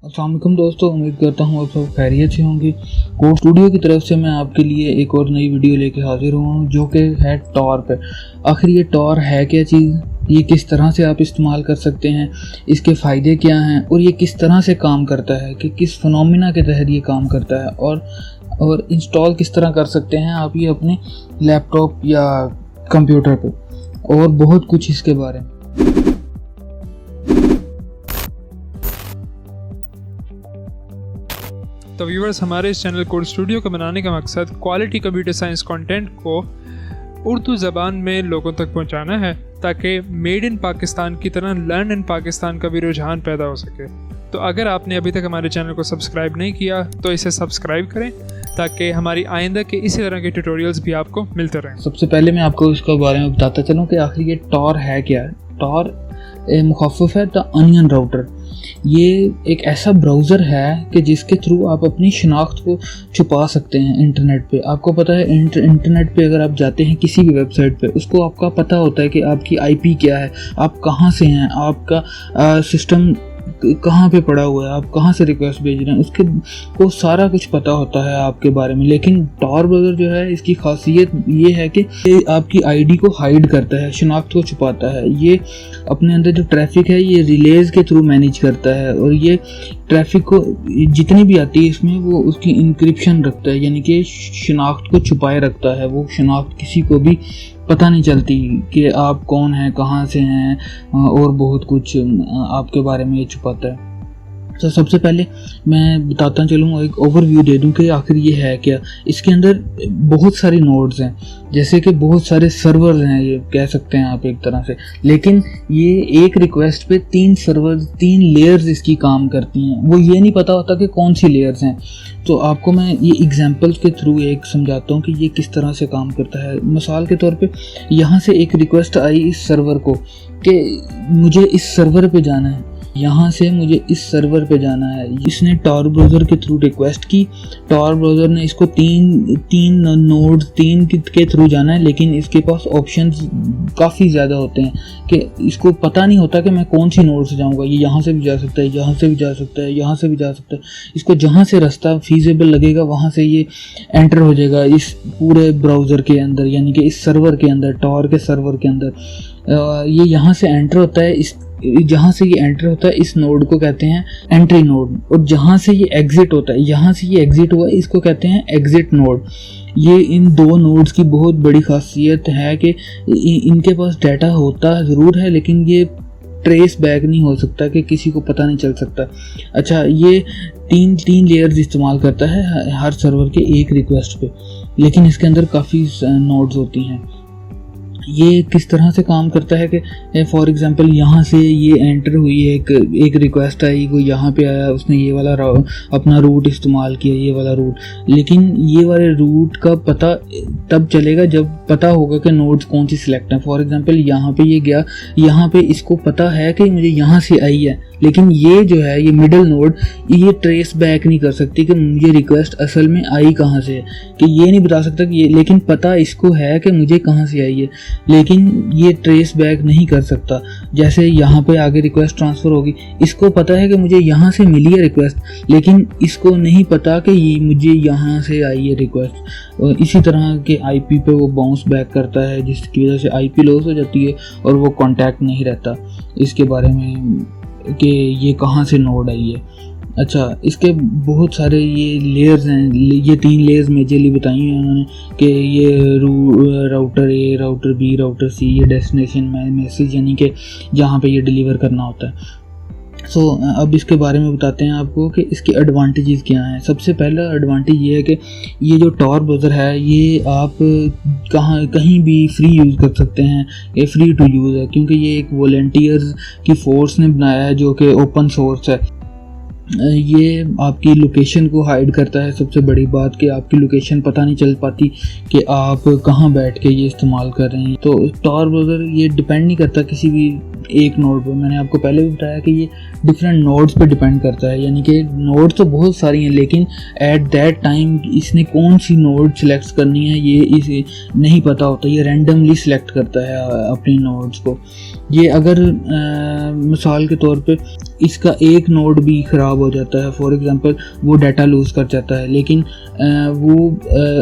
अस्सलाम वालेकुम दोस्तों, उम्मीद करता हूँ आप सब खैरियत से होंगे। कोड स्टूडियो की तरफ से मैं आपके लिए एक और नई वीडियो लेके हाजिर हुआ हूँ जो कि है टॉर पे। आखिर ये टॉर है क्या चीज़, ये किस तरह से आप इस्तेमाल कर सकते हैं, इसके फ़ायदे क्या हैं और ये किस तरह से काम करता है, कि किस फिनोमिना के तहत ये काम करता है और इंस्टॉल किस तरह कर सकते हैं आप ये अपने लैपटॉप या कंप्यूटर पे, और बहुत कुछ इसके बारे में। तो व्यूअर्स, हमारे इस चैनल कोड स्टूडियो को बनाने का मकसद क्वालिटी कंप्यूटर साइंस कंटेंट को उर्दू ज़बान में लोगों तक पहुंचाना है, ताकि मेड इन पाकिस्तान की तरह लर्न इन पाकिस्तान का भी रुझान पैदा हो सके। तो अगर आपने अभी तक हमारे चैनल को सब्सक्राइब नहीं किया तो इसे सब्सक्राइब करें, ताकि हमारी आइंदा के इसी तरह के ट्यूटोरियल्स भी आपको मिलते रहें। सबसे पहले मैं आपको इसके बारे में बताता चलूँ कि आखिर ये टॉर है क्या है। टॉर मुखफ़फ़ है द अनियन राउटर। ये एक ऐसा ब्राउज़र है कि जिसके थ्रू आप अपनी शनाख्त को छुपा सकते हैं इंटरनेट पे। आपको पता है इंटरनेट पे अगर आप जाते हैं किसी भी वेबसाइट पे, उसको आपका पता होता है कि आपकी आईपी क्या है, आप कहाँ से हैं, आपका सिस्टम कहाँ पे पड़ा हुआ है, आप कहाँ से रिक्वेस्ट भेज रहे हैं, उसके को सारा कुछ पता होता है आपके बारे में। लेकिन टॉर ब्राउज़र जो है, इसकी खासियत ये है कि ये आपकी आईडी को हाइड करता है, शनाख्त को छुपाता है। ये अपने अंदर जो ट्रैफिक है ये रिलेज के थ्रू मैनेज करता है, और ये ट्रैफिक को जितनी भी आती है इसमें वो उसकी इंक्रिप्शन रखता है, यानी कि शनाख्त को छुपाए रखता है। वो शनाख्त किसी को भी पता नहीं चलती कि आप कौन हैं, कहाँ से हैं, और बहुत कुछ आपके बारे में ये छुपाता है। तो सबसे पहले मैं बताता चलूँ, एक ओवरव्यू दे दूँ कि आखिर ये है क्या। इसके अंदर बहुत सारी नोड्स हैं, जैसे कि बहुत सारे सर्वर्स हैं, ये कह सकते हैं आप एक तरह से। लेकिन ये एक रिक्वेस्ट पे 3 लेयर्स इसकी काम करती हैं। वो ये नहीं पता होता कि कौन सी लेयर्स हैं। तो आपको मैं ये एग्जांपल्स के थ्रू एक समझाता हूँ कि ये किस तरह से काम करता है। मिसाल के तौर पे यहाँ से एक रिक्वेस्ट आई इस सर्वर को कि मुझे इस सर्वर पे जाना है, यहाँ से मुझे इस सर्वर पे जाना है। इसने टॉर ब्राउज़र के थ्रू रिक्वेस्ट की। टॉर ब्राउज़र ने इसको तीन नोड्स के थ्रू जाना है, लेकिन इसके पास ऑप्शंस काफ़ी ज़्यादा होते हैं कि इसको पता नहीं होता कि मैं कौन सी नोड से जाऊँगा। ये यहाँ से भी जा सकता है, यहाँ से भी जा सकता है, यहाँ से भी जा सकता है। इसको जहाँ से रास्ता फीजेबल लगेगा वहाँ से ये एंटर हो जाएगा इस पूरे ब्राउज़र के अंदर, यानी कि इस सर्वर के अंदर, टॉर के सर्वर के अंदर। ये यहाँ से एंटर होता है, जहाँ से ये एंटर होता है इस नोड को कहते हैं एंट्री नोड, और जहाँ से ये एग्जिट होता है, यहाँ से ये एग्जिट हुआ, इसको कहते हैं एग्जिट नोड। ये इन दो नोड्स की बहुत बड़ी खासियत है कि इनके पास डाटा होता ज़रूर है, लेकिन ये ट्रेस बैक नहीं हो सकता, कि किसी को पता नहीं चल सकता। अच्छा, ये तीन लेयर्स इस्तेमाल करता है हर सर्वर के एक रिक्वेस्ट पे, लेकिन इसके अंदर काफ़ी नोड्स होती हैं। ये किस तरह से काम करता है कि फॉर एग्जांपल यहाँ से ये एंटर हुई है, एक रिक्वेस्ट आई, वो यहाँ पे आया, उसने ये वाला अपना रूट इस्तेमाल किया, ये वाला रूट। लेकिन ये वाले रूट का पता तब चलेगा जब पता होगा कि नोड्स कौन सी सिलेक्ट है। फॉर एग्जांपल यहाँ पे ये गया, यहाँ पे इसको पता है कि मुझे यहाँ से आई है, लेकिन ये जो है, ये मिडल नोड, ये ट्रेस बैक नहीं कर सकती कि मुझे रिक्वेस्ट असल में आई कहाँ से है, कि ये नहीं बता सकता कि ये, लेकिन पता इसको है कि मुझे कहाँ से आई है, लेकिन ये ट्रेस बैक नहीं कर सकता। जैसे यहाँ पे आगे रिक्वेस्ट ट्रांसफ़र होगी, इसको पता है कि मुझे यहाँ से मिली है रिक्वेस्ट, लेकिन इसको नहीं पता कि ये मुझे यहाँ से आई है रिक्वेस्ट। और इसी तरह के आईपी पे वो बाउंस बैक करता है, जिसकी वजह से आईपी लॉस हो जाती है और वो कॉन्टैक्ट नहीं रहता इसके बारे में कि ये कहाँ से नोड आई है। अच्छा, इसके बहुत सारे ये लेयर्स हैं। ये 3 लेयर्स मेजरली बताई हैं उन्होंने कि ये राउटर ए, राउटर बी, राउटर सी, ये डेस्टिनेशन मैसेज, यानी कि जहाँ पे ये डिलीवर करना होता है। सो अब इसके बारे में बताते हैं आपको कि इसके एडवांटेजेस क्या हैं। सबसे पहला एडवांटेज ये है कि ये जो टॉर ब्राउज़र है, ये आप कहीं भी फ्री यूज़ कर सकते हैं। ये फ्री टू यूज़ है क्योंकि ये एक वॉलंटियर्स की फोर्स ने बनाया है जो कि ओपन सोर्स है। ये आपकी लोकेशन को हाइड करता है। सबसे बड़ी बात कि आपकी लोकेशन पता नहीं चल पाती कि आप कहाँ बैठ के ये इस्तेमाल कर रहे हैं। तो टॉर ब्राउज़र ये डिपेंड नहीं करता किसी भी एक नोड पे। मैंने आपको पहले भी बताया कि ये डिफरेंट नोड्स पे डिपेंड करता है, यानी कि नोड्स तो बहुत सारी हैं, लेकिन एट दैट टाइम इसने कौन सी नोड सिलेक्ट करनी है ये इसे नहीं पता होता। ये रैंडमली सिलेक्ट करता है अपनी नोड्स को। ये अगर मिसाल के तौर पे इसका एक नोड भी ख़राब हो जाता है, फॉर एग्जांपल वो डाटा लूज़ कर जाता है, लेकिन वो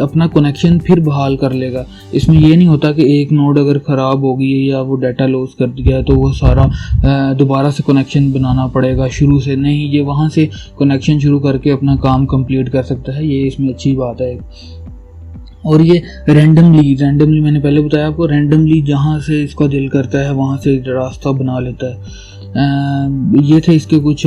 अपना कनेक्शन फिर बहाल कर लेगा। इसमें ये नहीं होता कि एक नोड अगर ख़राब हो गई है या वो डाटा लूज़ कर दिया तो वो सारा दोबारा से कनेक्शन बनाना पड़ेगा शुरू से। नहीं, ये वहाँ से कनेक्शन शुरू करके अपना काम कंप्लीट कर सकता है। ये इसमें अच्छी बात है। और ये रैंडमली मैंने पहले बताया आपको, रैंडमली जहाँ से इसका दिल करता है वहाँ से रास्ता बना लेता है। ये थे इसके कुछ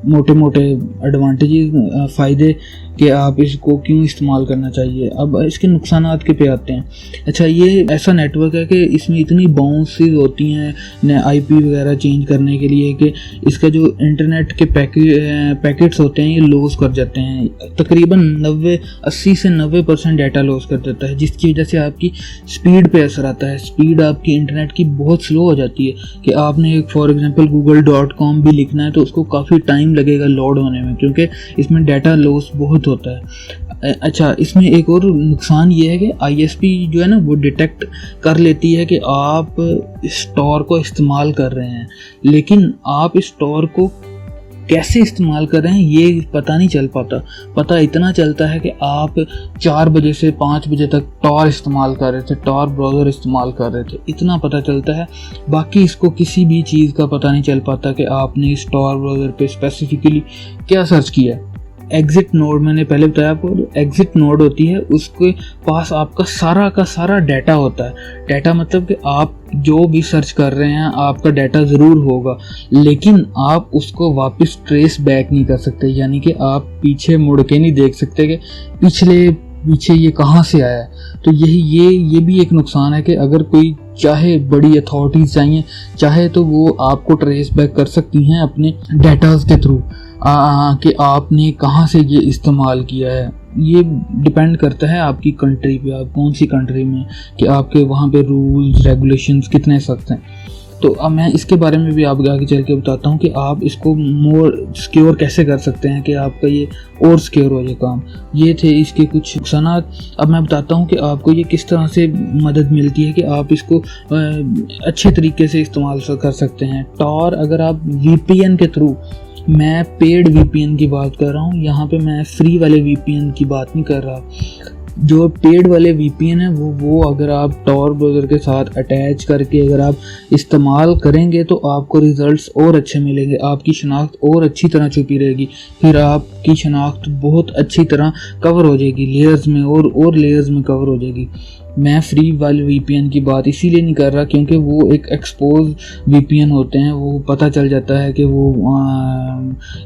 मोटे मोटे एडवांटेजेस, फ़ायदे कि आप इसको क्यों इस्तेमाल करना चाहिए। अब इसके नुकसानात के पे आते हैं। अच्छा, ये ऐसा नेटवर्क है कि इसमें इतनी बाउंसेस होती हैं आईपी वगैरह चेंज करने के लिए कि इसका जो इंटरनेट के पैकेट्स होते हैं ये लॉस कर जाते हैं। तकरीबन 80 से 90% डाटा लॉस कर देता है, जिसकी वजह से आपकी स्पीड पे असर आता है। स्पीड आपकी इंटरनेट की बहुत स्लो हो जाती है कि आपने फॉर एग्जांपल google.com भी लिखना है तो उसको काफ़ी टाइम लगेगा लोड होने में, क्योंकि इसमें डाटा लॉस बहुत होता है। अच्छा, इसमें एक और नुकसान ये है कि आईएसपी जो है ना वो डिटेक्ट कर लेती है कि आप स्टोर को इस्तेमाल कर रहे हैं, लेकिन आप इस स्टोर को कैसे इस्तेमाल कर रहे हैं ये पता नहीं चल पाता। पता इतना चलता है कि आप 4 बजे से 5 बजे तक टॉर इस्तेमाल कर रहे थे, टॉर ब्राउज़र इस्तेमाल कर रहे थे, इतना पता चलता है। बाकी इसको किसी भी चीज़ का पता नहीं चल पाता कि आपने इस टॉर ब्राउज़र पे स्पेसिफिकली क्या सर्च किया। एग्जिट नोड मैंने पहले बताया आपको, एग्जिट नोड होती है, उसके पास आपका सारा का सारा डाटा होता है। डाटा मतलब कि आप जो भी सर्च कर रहे हैं आपका डाटा ज़रूर होगा, लेकिन आप उसको वापस ट्रेस बैक नहीं कर सकते, यानी कि आप पीछे मुड़ के नहीं देख सकते कि पीछे ये कहाँ से आया है। तो ये भी एक नुकसान है कि अगर कोई चाहे बड़ी अथॉरिटीज़ चाहिए चाहे तो वो आपको ट्रेस बैक कर सकती हैं अपने डाटाज के थ्रू कि आपने कहाँ से ये इस्तेमाल किया है। ये डिपेंड करता है आपकी कंट्री पे, आप कौन सी कंट्री में, कि आपके वहाँ पे रूल्स रेगुलेशंस कितने सख्त हैं। तो अब मैं इसके बारे में भी आपको आगे चल के बताता हूँ कि आप इसको मोर सिक्योर कैसे कर सकते हैं कि आपका ये और सिक्योर हो जाए काम। ये थे इसके कुछ नुकसानात। अब मैं बताता हूँ कि आपको ये किस तरह से मदद मिलती है कि आप इसको अच्छे तरीके से इस्तेमाल कर सकते हैं। टॉर अगर आप VPN के थ्रू, मैं पेड VPN की बात कर रहा हूँ, यहाँ पे मैं फ्री वाले VPN की बात नहीं कर रहा। जो पेड वाले VPN है वो अगर आप टॉर ब्राउज़र के साथ अटैच करके अगर आप इस्तेमाल करेंगे तो आपको रिज़ल्ट्स और अच्छे मिलेंगे, आपकी शनाख्त और अच्छी तरह छुपी रहेगी, फिर आपकी शनाख्त बहुत अच्छी तरह कवर हो जाएगी, लेयर्स में और लेयर्स में कवर हो जाएगी। मैं फ्री वाले VPN की बात इसीलिए नहीं कर रहा क्योंकि वो एक एक्सपोज VPN होते हैं, वो पता चल जाता है कि वो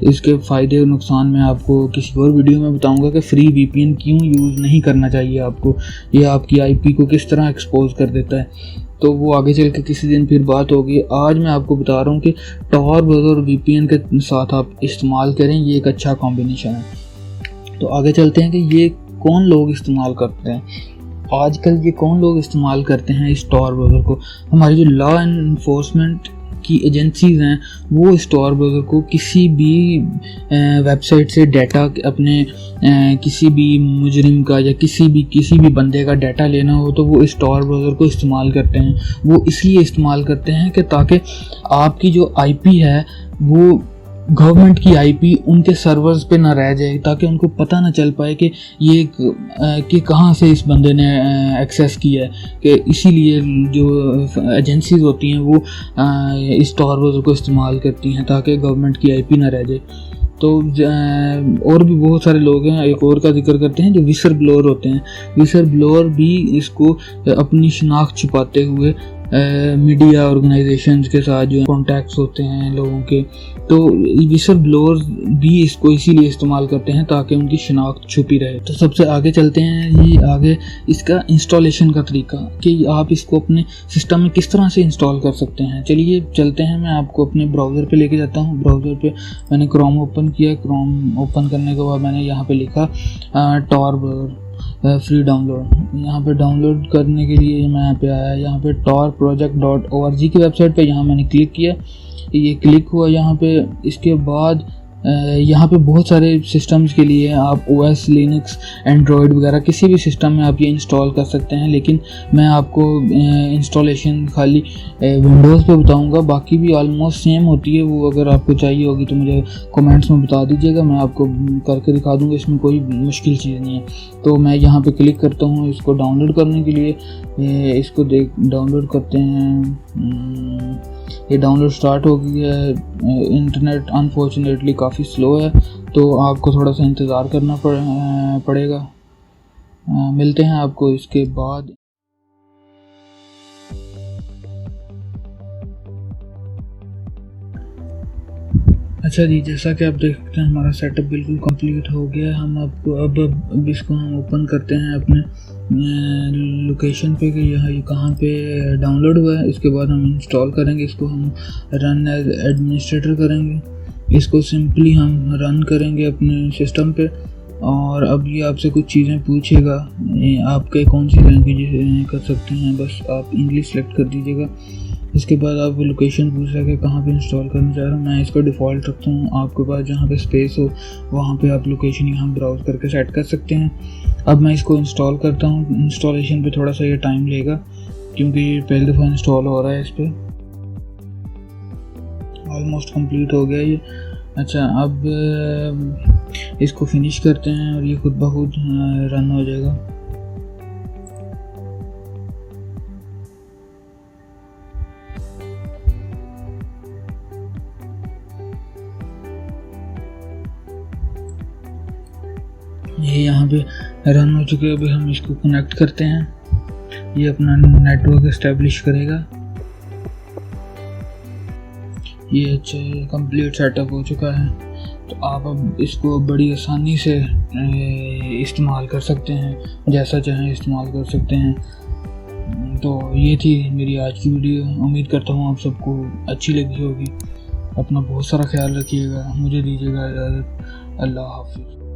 इसके फ़ायदे और नुकसान मैं आपको किसी और वीडियो में बताऊंगा कि फ्री VPN क्यों यूज़ नहीं करना चाहिए आपको, ये आपकी IP को किस तरह एक्सपोज कर देता है। तो वो आगे चल के किसी दिन फिर बात होगी। आज मैं आपको बता रहा हूँ कि टॉर ब्राउज़र और VPN के साथ आप इस्तेमाल करें, ये एक अच्छा कॉम्बिनेशन है। तो आगे चलते हैं कि ये कौन लोग इस्तेमाल करते हैं आजकल। ये कौन लोग इस्तेमाल करते हैं इस टॉर ब्राउज़र को? हमारी जो लॉ एनफोर्समेंट की एजेंसीज़ हैं वो इस टॉर ब्राउज़र को किसी भी वेबसाइट से डाटा अपने किसी भी मुजरिम का या किसी भी बंदे का डाटा लेना हो तो वो इस टॉर ब्राउज़र को इस्तेमाल करते हैं। वो इसलिए इस्तेमाल करते हैं कि ताकि आपकी जो IP है वो गवर्नमेंट की IP उनके सर्वर्स पे ना रह जाए, ताकि उनको पता ना चल पाए कि ये कि कहाँ से इस बंदे ने एक्सेस किया है। कि इसीलिए जो एजेंसीज होती हैं वो इस टॉर ब्राउज़र को इस्तेमाल करती हैं ताकि गवर्नमेंट की IP ना रह जाए। तो और भी बहुत सारे लोग हैं, एक और का जिक्र करते हैं जो विसर ब्लोअर होते हैं। विसर ब्लोअर भी इसको अपनी शनाख्त छुपाते हुए मीडिया ऑर्गेनाइजेशंस के साथ जो कॉन्टैक्ट्स होते हैं लोगों के, तो विसर ब्लोअर्स भी इसको इसीलिए इस्तेमाल करते हैं ताकि उनकी शनाख्त छुपी रहे। तो सबसे आगे चलते हैं, ये आगे इसका इंस्टॉलेशन का तरीका कि आप इसको अपने सिस्टम में किस तरह से इंस्टॉल कर सकते हैं। चलिए चलते हैं, मैं आपको अपने ब्राउज़र पे लेके जाता हूँ। ब्राउज़र पे मैंने क्रोम ओपन किया, क्रोम ओपन करने के बाद मैंने यहाँ पे लिखा टॉर ब्राउज़र फ्री डाउनलोड। यहाँ पे डाउनलोड करने के लिए मैं यहाँ पे आया, यहाँ पे torproject.org की वेबसाइट पे यहाँ मैंने क्लिक किया, ये क्लिक हुआ यहाँ पे। इसके बाद यहाँ पे बहुत सारे सिस्टम्स के लिए आप OS, लिनक्स, एंड्रॉयड वगैरह किसी भी सिस्टम में आप ये इंस्टॉल कर सकते हैं, लेकिन मैं आपको इंस्टॉलेशन खाली विंडोज़ पे बताऊंगा। बाकी भी ऑलमोस्ट सेम होती है वो। अगर आपको चाहिए होगी तो मुझे कमेंट्स में बता दीजिएगा, मैं आपको करके दिखा दूंगा, इसमें कोई मुश्किल चीज़ नहीं है। तो मैं यहाँ पे क्लिक करता हूँ इसको डाउनलोड करने के लिए। इसको डाउनलोड करते हैं। ये डाउनलोड स्टार्ट हो गई है। इंटरनेट अनफॉर्चुनेटली काफ़ी स्लो है, तो आपको थोड़ा सा इंतज़ार करना पड़ेगा। मिलते हैं आपको इसके बाद। अच्छा जी, जैसा कि आप देख सकते हैं हमारा सेटअप बिल्कुल कंप्लीट हो गया है। हम आपको अब इसको हम ओपन करते हैं अपने लोकेशन पे कि यहाँ ये कहाँ पे डाउनलोड हुआ है। इसके बाद हम इंस्टॉल करेंगे इसको, हम रन एज एडमिनिस्ट्रेटर करेंगे। इसको सिंपली हम रन करेंगे अपने सिस्टम पे। और अब ये आपसे कुछ चीज़ें पूछेगा, आपके कौन सी लैंग्वेज कर सकते हैं, बस आप इंग्लिश सेलेक्ट कर दीजिएगा। इसके बाद आपको लोकेशन पूछ रहा है कि कहाँ पे इंस्टॉल करना चाह रहा हूँ। मैं इसको डिफ़ॉल्ट रखता हूँ। आपके पास जहाँ पे स्पेस हो वहाँ पे आप लोकेशन यहाँ ब्राउज़ करके सेट कर सकते हैं। अब मैं इसको इंस्टॉल करता हूँ। इंस्टॉलेशन पे थोड़ा सा ये टाइम लेगा क्योंकि ये पहली दफ़ा इंस्टॉल हो रहा है इस पर। ऑलमोस्ट कंप्लीट हो गया ये। अच्छा, अब इसको फिनिश करते हैं और ये खुद ब खुद रन हो जाएगा। ये यहाँ पे रन हो चुके हैं। अभी हम इसको कनेक्ट करते हैं। ये अपना नेटवर्क इस्टेब्लिश करेगा। ये अच्छा कंप्लीट सेटअप हो चुका है, तो आप अब इसको बड़ी आसानी से इस्तेमाल कर सकते हैं, जैसा चाहें इस्तेमाल कर सकते हैं। तो ये थी मेरी आज की वीडियो। उम्मीद करता हूँ आप सबको अच्छी लगी होगी। अपना बहुत सारा ख्याल रखिएगा। मुझे दीजिएगा इजाज़त। अल्लाह हाफिज़।